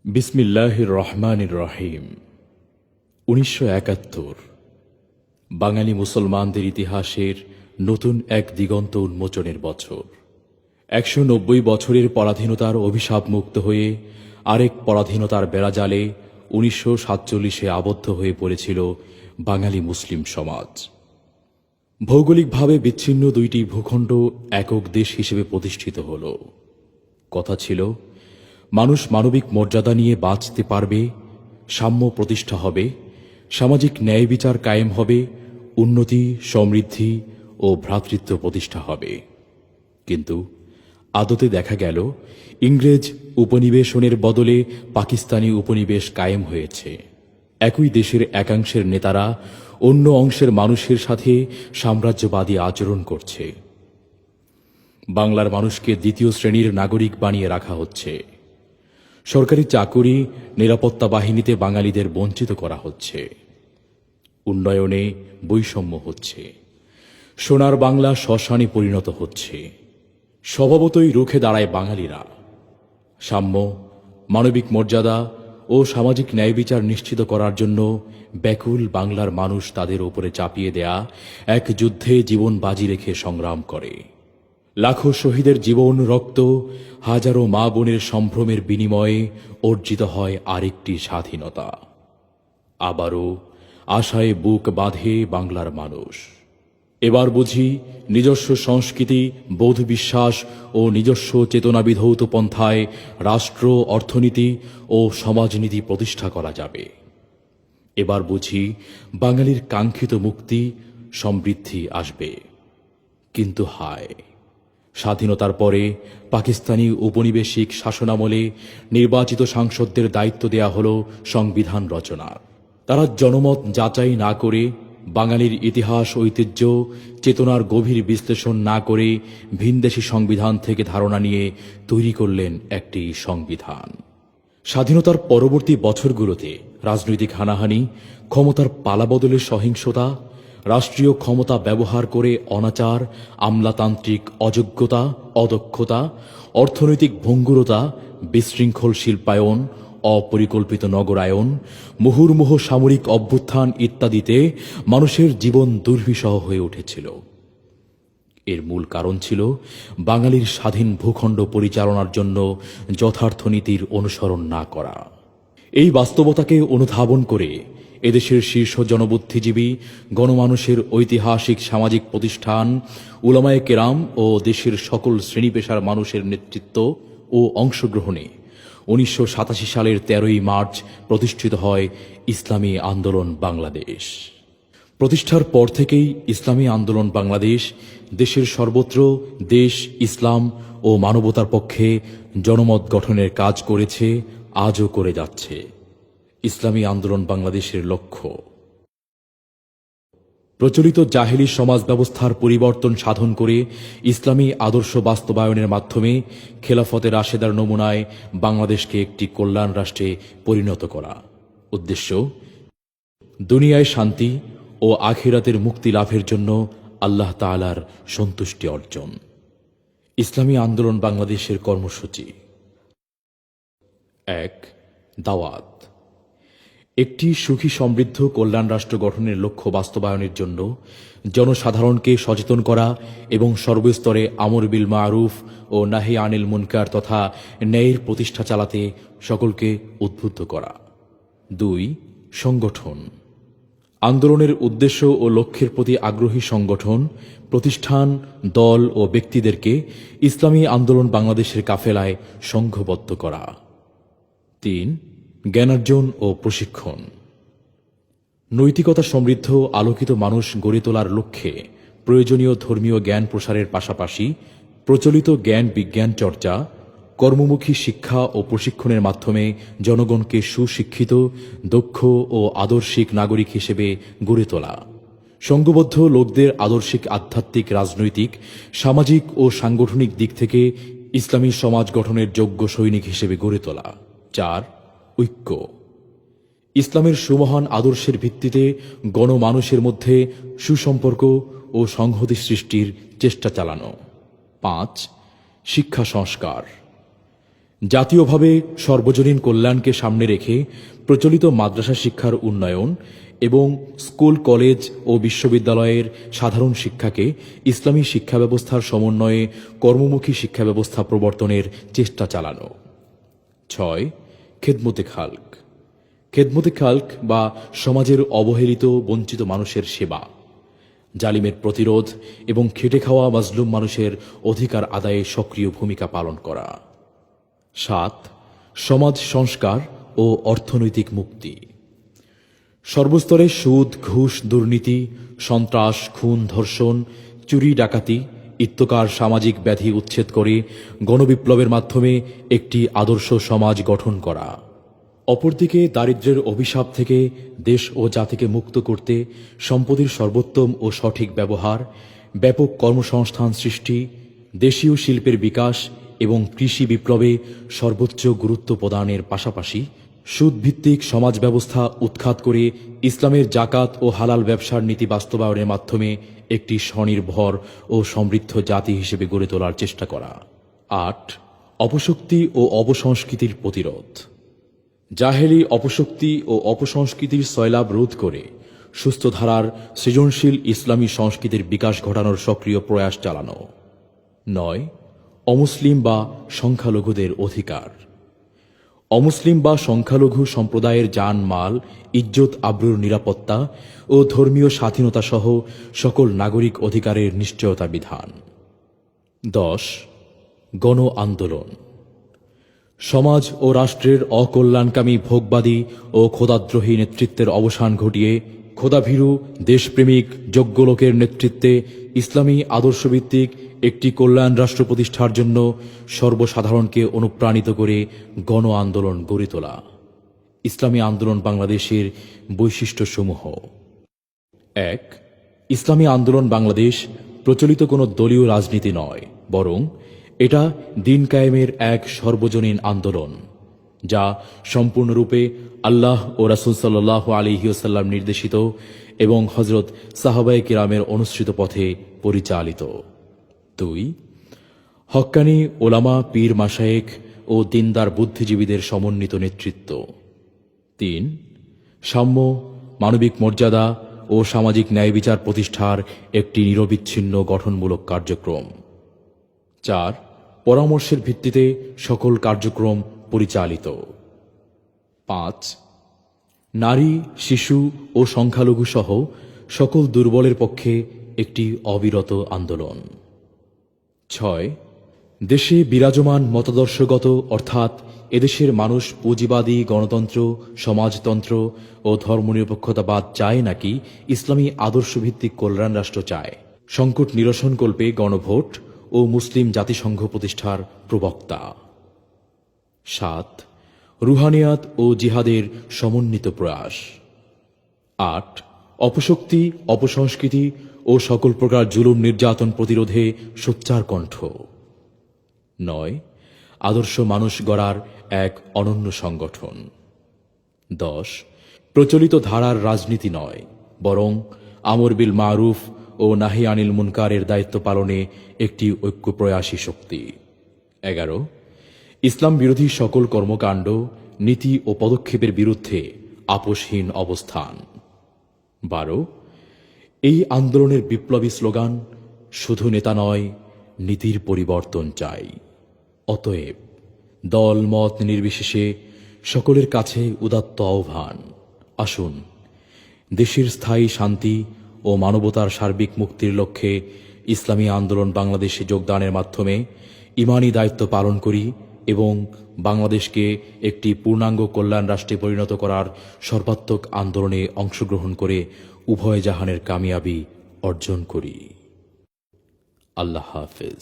বিসমিল্লাহির রহমানির রহিম। ১৯৭১ বাঙালি মুসলমানদের ইতিহাসের নতুন এক দিগন্ত উন্মোচনের বছর। ১৯০ বছরের পরাধীনতার অভিশাপ মুক্ত হয়ে আরেক পরাধীনতার বেড়াজালে ১৯৪৭ আবদ্ধ হয়ে পড়েছিল বাঙালি মুসলিম সমাজ। ভৌগোলিকভাবে বিচ্ছিন্ন দুইটি ভূখণ্ড একক দেশ হিসেবে প্রতিষ্ঠিত হল। কথা ছিল, মানুষ মানবিক মর্যাদা নিয়ে বাঁচতে পারবে, সাম্য প্রতিষ্ঠা হবে, সামাজিক ন্যায় বিচার কায়েম হবে, উন্নতি, সমৃদ্ধি ও ভ্রাতৃত্ব প্রতিষ্ঠা হবে। কিন্তু আদতে দেখা গেল ইংরেজ উপনিবেশনের বদলে পাকিস্তানি উপনিবেশ কায়েম হয়েছে। একই দেশের একাংশের নেতারা অন্য অংশের মানুষের সাথে সাম্রাজ্যবাদী আচরণ করছে। বাংলার মানুষকে দ্বিতীয় শ্রেণীর নাগরিক বানিয়ে রাখা হচ্ছে। সরকারি চাকুরি, নিরাপত্তা বাহিনীতে বাঙালিদের বঞ্চিত করা হচ্ছে। উন্নয়নে বৈষম্য হচ্ছে। সোনার বাংলা শ্মশানে পরিণত হচ্ছে। স্বভাবতই রুখে দাঁড়ায় বাঙালিরা। সাম্য, মানবিক মর্যাদা ও সামাজিক ন্যায় বিচার নিশ্চিত করার জন্য ব্যাকুল বাংলার মানুষ তাদের উপরে চাপিয়ে দেয়া এক যুদ্ধে জীবন বাজি রেখে সংগ্রাম করে। লাখো শহীদের জীবন, রক্ত, হাজারো মা বোনের সম্ভ্রমের বিনিময়ে অর্জিত হয় আরেকটি স্বাধীনতা। আবারও আশায় বুক বাঁধে বাংলার মানুষ। এবার বুঝি নিজস্ব সংস্কৃতি, বোধ, বিশ্বাস ও নিজস্ব চেতনা বিধৌত পন্থায় রাষ্ট্র, অর্থনীতি ও সমাজনীতি প্রতিষ্ঠা করা যাবে। এবার বুঝি বাঙালির কাঙ্ক্ষিত মুক্তি, সমৃদ্ধি আসবে। কিন্তু হায়, স্বাধীনতার পরে পাকিস্তানি উপনিবেশিক শাসনামলে নির্বাচিত সাংসদদের দায়িত্ব দেয়া হল সংবিধান রচনা। তারা জনমত যাচাই না করে, বাঙালির ইতিহাস, ঐতিহ্য, চেতনার গভীর বিশ্লেষণ না করে ভিনদেশী সংবিধান থেকে ধারণা নিয়ে তৈরি করলেন একটি সংবিধান। স্বাধীনতার পরবর্তী বছরগুলোতে রাজনৈতিক হানাহানি, ক্ষমতার পালাবদলের সহিংসতা, রাষ্ট্রীয় ক্ষমতা ব্যবহার করে অনাচার, আমলাতান্ত্রিক অযোগ্যতা, অদক্ষতা, অর্থনৈতিক ভঙ্গুরতা, বিশৃঙ্খল শিল্পায়ন, অপরিকল্পিত নগরায়ন, মুহুর্মুহু সামরিক অভ্যুত্থান ইত্যাদিতে মানুষের জীবন দুর্বিষহ হয়ে উঠেছিল। এর মূল কারণ ছিল বাঙালির স্বাধীন ভূখণ্ড পরিচালনার জন্য যথার্থ নীতির অনুসরণ না করা। এই বাস্তবতাকে অনুধাবন করে এদেশের শীর্ষ জনবুদ্ধিজীবী, গণমানুষের ঐতিহাসিক সামাজিক প্রতিষ্ঠান, উলামায়ে কেরাম ও দেশের সকল শ্রেণী পেশার মানুষের নেতৃত্ব ও অংশগ্রহণে ১৯৮৭ সালের ১৩ই মার্চ প্রতিষ্ঠিত হয় ইসলামী আন্দোলন বাংলাদেশ। প্রতিষ্ঠার পর থেকেই ইসলামী আন্দোলন বাংলাদেশ দেশের সর্বত্র দেশ, ইসলাম ও মানবতার পক্ষে জনমত গঠনের কাজ করেছে, আজও করে যাচ্ছে। ইসলামী আন্দোলন বাংলাদেশের লক্ষ্য প্রচলিত জাহেলি সমাজ ব্যবস্থার পরিবর্তন সাধন করে ইসলামী আদর্শ বাস্তবায়নের মাধ্যমে খেলাফতে রাশেদার নমুনায় বাংলাদেশকে একটি কল্যাণ রাষ্ট্রে পরিণত করা। উদ্দেশ্য, দুনিয়ায় শান্তি ও আখিরাতের মুক্তি লাভের জন্য আল্লাহ তাআলার সন্তুষ্টি অর্জন। ইসলামী আন্দোলন বাংলাদেশের কর্মসূচি: ১. দাওয়াত। একটি সুখী সমৃদ্ধ কল্যাণ রাষ্ট্র গঠনের লক্ষ্য বাস্তবায়নের জন্য জনসাধারণকে সচেতন করা এবং সর্বস্তরে আমর বিল মারুফ ও নাহি আনিল মুনকার তথা ন্যায়ের প্রতিষ্ঠা চালাতে সকলকে উদ্বুদ্ধ করা। ২. সংগঠন। আন্দোলনের উদ্দেশ্য ও লক্ষ্যের প্রতি আগ্রহী সংগঠন, প্রতিষ্ঠান, দল ও ব্যক্তিদেরকে ইসলামী আন্দোলন বাংলাদেশের কাফেলায় সংঘবদ্ধ করা। ৩. জ্ঞানার্জন ও প্রশিক্ষণ। নৈতিকতা সমৃদ্ধ আলোকিত মানুষ গড়ে তোলার লক্ষ্যে প্রয়োজনীয় ধর্মীয় জ্ঞান প্রসারের পাশাপাশি প্রচলিত জ্ঞান বিজ্ঞান চর্চা, কর্মমুখী শিক্ষা ও প্রশিক্ষণের মাধ্যমে জনগণকে সুশিক্ষিত, দক্ষ ও আদর্শিক নাগরিক হিসেবে গড়ে তোলা। সংঘবদ্ধ লোকদের আদর্শিক, আধ্যাত্মিক, রাজনৈতিক, সামাজিক ও সাংগঠনিক দিক থেকে ইসলামী সমাজ গঠনের যোগ্য সৈনিক হিসেবে গড়ে তোলা। ৪. ঐক্য। ইসলামের সুমহান আদর্শের ভিত্তিতে গণমানুষের মধ্যে সুসম্পর্ক ও সংহতি সৃষ্টির চেষ্টা চালানো। ৫. শিক্ষা সংস্কার। জাতীয়ভাবে সর্বজনীন কল্যাণকে সামনে রেখে প্রচলিত মাদ্রাসা শিক্ষার উন্নয়ন এবং স্কুল কলেজ ও বিশ্ববিদ্যালয়ের সাধারণ শিক্ষাকে ইসলামী শিক্ষা ব্যবস্থার সমন্বয়ে কর্মমুখী শিক্ষা ব্যবস্থা প্রবর্তনের চেষ্টা চালানো। 6. খেদমতে খালক। খেদমতে খালক বা সমাজের অবহেলিত বঞ্চিত মানুষের সেবা, জালিমের প্রতিরোধ এবং খেটে খাওয়া মাজলুম মানুষের অধিকার আদায়ে সক্রিয় ভূমিকা পালন করা। 7. সমাজ সংস্কার ও অর্থনৈতিক মুক্তি। সর্বস্তরে সুদ, ঘুষ, দুর্নীতি, সন্ত্রাস, খুন, ধর্ষণ, চুরি, ডাকাতি ইত্যকার সামাজিক ব্যাধি উচ্ছেদ করে গণবিপ্লবের মাধ্যমে একটি আদর্শ সমাজ গঠন করা। অপরদিকে দারিদ্র্যের অভিশাপ থেকে দেশ ও জাতিকে মুক্ত করতে সম্পদের সর্বোত্তম ও সঠিক ব্যবহার, ব্যাপক কর্মসংস্থান সৃষ্টি, দেশীয় শিল্পের বিকাশ এবং কৃষি বিপ্লবে সর্বোচ্চ গুরুত্ব প্রদানের পাশাপাশি সুদভিত্তিক সমাজ ব্যবস্থা উৎখাত করে ইসলামের জাকাত ও হালাল ব্যবসার নীতি বাস্তবায়নের মাধ্যমে একটি স্বনির্ভর ও সমৃদ্ধ জাতি হিসেবে গড়ে তোলার চেষ্টা করা। 8. অপশক্তি ও অপসংস্কৃতির প্রতিরোধ। জাহেলি অপশক্তি ও অপসংস্কৃতির সয়লাভ রোধ করে সুস্থ ধারার সৃজনশীল ইসলামী সংস্কৃতির বিকাশ ঘটানোর সক্রিয় প্রয়াস চালানো। 9. অমুসলিম বা সংখ্যালঘুদের অধিকার। অমুসলিম বা সংখ্যালঘু সম্প্রদায়ের জান মাল, ইজ্জত আবরুর নিরাপত্তা ও ধর্মীয় স্বাধীনতা সহ সকল নাগরিক অধিকারের নিশ্চয়তা বিধান। 10. গণ আন্দোলন। সমাজ ও রাষ্ট্রের অকল্যাণকামী ভোগবাদী ও খোদাদ্রোহী নেতৃত্বের অবসান ঘটিয়ে খোদাভীরু দেশপ্রেমিক যোগ্য লোকের নেতৃত্বে ইসলামী আদর্শভিত্তিক একটি কল্যাণ রাষ্ট্র প্রতিষ্ঠার জন্য সর্বসাধারণকে অনুপ্রাণিত করে গণ আন্দোলন গড়ে তোলা। ইসলামী আন্দোলন বাংলাদেশের বৈশিষ্ট্যসমূহ। 1. ইসলামী আন্দোলন বাংলাদেশ প্রচলিত কোনো দলীয় রাজনীতি নয়, বরং এটা দিন কায়েমের এক সর্বজনীন আন্দোলন, যা সম্পূর্ণরূপে আল্লাহ ও রাসূল সাল্লাল্লাহু আলাইহি ওয়াসাল্লাম নির্দেশিত এবং হযরত সাহাবায়ে কিরামের অনুসৃত পথে পরিচালিত। 2. হক্কানি ওলামা, পীর, মাশায়েখ ও দিনদার বুদ্ধিজীবীদের সমন্বিত নেতৃত্ব। 3. সাম্য, মানবিক মর্যাদা ও সামাজিক ন্যায় বিচার প্রতিষ্ঠার একটি নিরবিচ্ছিন্ন গঠনমূলক কার্যক্রম। 4. পরামর্শের ভিত্তিতে সকল কার্যক্রম পরিচালিত। 5. নারী, শিশু ও সংখ্যালঘু সহ সকল দুর্বলের পক্ষে একটি অবিরত আন্দোলন। 6. দেশে বিরাজমান মতাদর্শগত অর্থাৎ এদেশের মানুষ পুঁজিবাদী গণতন্ত্র, সমাজতন্ত্র ও ধর্মনিরপেক্ষতাবাদ চায় নাকি ইসলামী আদর্শভিত্তিক কল্যাণ রাষ্ট্র চায়, সংকট নিরসনকল্পে গণভোট ও মুসলিম জাতিসংঘ প্রতিষ্ঠার প্রবক্তা। 7. রুহানিয়াত ও জিহাদের সমন্বিত প্রয়াস। 8. অপশক্তি, অপসংস্কৃতি ও সকল প্রকার জুলুম নির্যাতন প্রতিরোধে সোচ্চার কণ্ঠ। 9. আদর্শ মানুষ গড়ার এক অনন্য সংগঠন। 10. প্রচলিত ধারার রাজনীতি নয়, বরং আমর বিল মারুফ ও নাহি আনিল মুনকারের দায়িত্ব পালনে একটি ঐক্যপ্রয়াসী শক্তি। 11. ইসলাম বিরোধী সকল কর্মকাণ্ড, নীতি ও পদক্ষেপের বিরুদ্ধে আপোষহীন অবস্থান। 12. এই আন্দোলনের বিপ্লবী স্লোগান শুধু নেতা নয়, নীতির পরিবর্তন চাই। অতএব দল মত নির্বিশেষে সকলের কাছে উদাত্ত আহ্বান, আসুন দেশের স্থায়ী শান্তি ও মানবতার সার্বিক মুক্তির লক্ষ্যে ইসলামী আন্দোলন বাংলাদেশে যোগদানের মাধ্যমে ইমানি দায়িত্ব পালন করি এবং বাংলাদেশকে একটি পূর্ণাঙ্গ কল্যাণ রাষ্ট্রে পরিণত করার সর্বাত্মক আন্দোলনে অংশগ্রহণ করে উভয় জাহানের কামিয়াবি অর্জন করি। আল্লাহ হাফেজ।